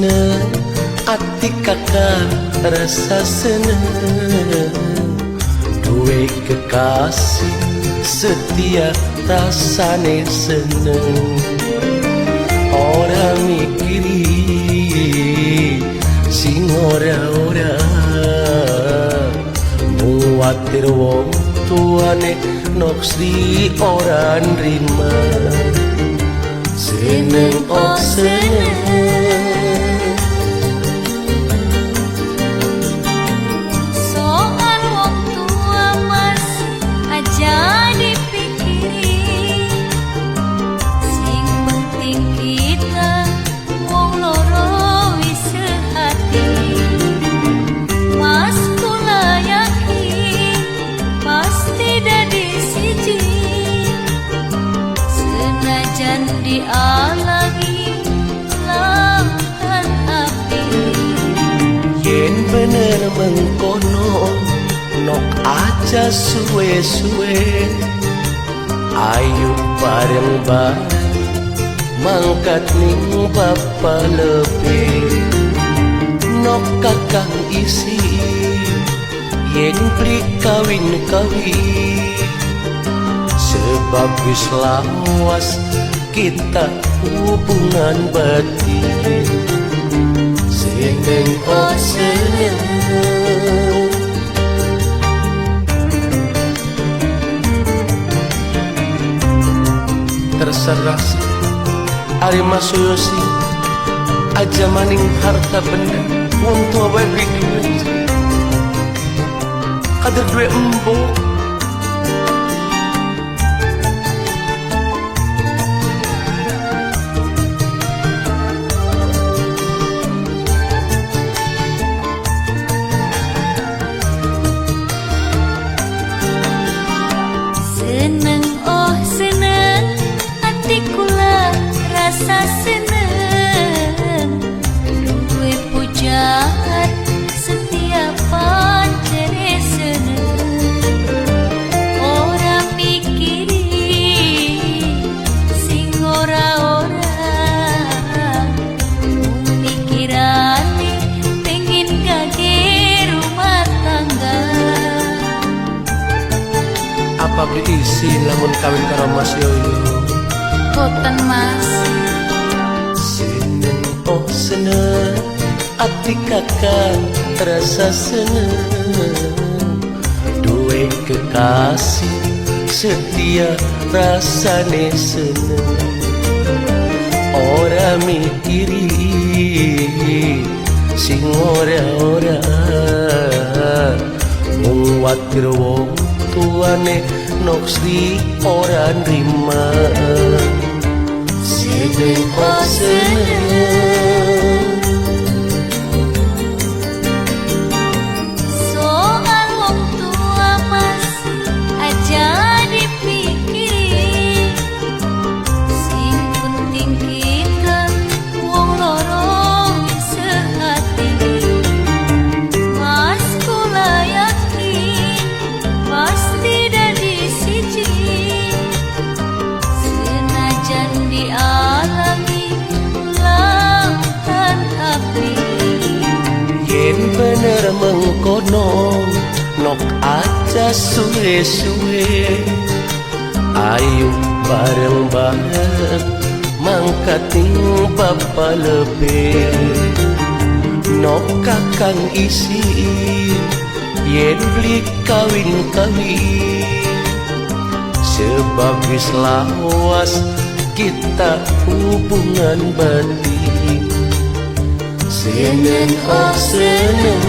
seneng, ati kakak rasa seneng, duwe kekasih setia rasane seneng. Ora mikiri sing ora-ora, muatir wong tuane noksri ora nrima. Seneng oh seneng, soal wong tua mas aja dipikiri, sing penting kita wong loro wis sehati. Mas kula yakin pasti dadi siji, senajan dialangi lautan api. yen bener mengkono nok aja suwe-suwe, ayo bareng-bareng mangkat ning bapa lebih. Nok kakang isi yen pri kawin-kawin, sebab wis lawas kita hubungan batin. Seneng oh seneng, terserah sih ari masuyosi aja maning harta benda untuk bae duit kader duit embok. Seneng oh seneng, hati kula rasa seneng, duwe pujaan setiap pancere seneng. Ora mikiri sing ora-ora, mikirane pengen gage rumah tangga. Apa beli isi lamun kawin karo Mas Yoyo? Boten mas. Seneng oh seneng, ati kakak rasa seneng, duwe kekasih setia rasane seneng. Ora mikiri sing ora-ora, muatir wong tuane noksri ora nrima. Seneng oh seneng, Soal wong tua mas aja dipikiri, sing penting kita wong loro wis sehati. Mas kula yakin pasti dadi siji, senajan dialangi lautan api. yen bener mengkono nok aja suwe-suwe, ayo bareng-bareng mangkat ning bapa lebih. Nok kakang isi yen beli kawin-kawin, sebab wis lawas kita hubungan batin. Seneng oh seneng,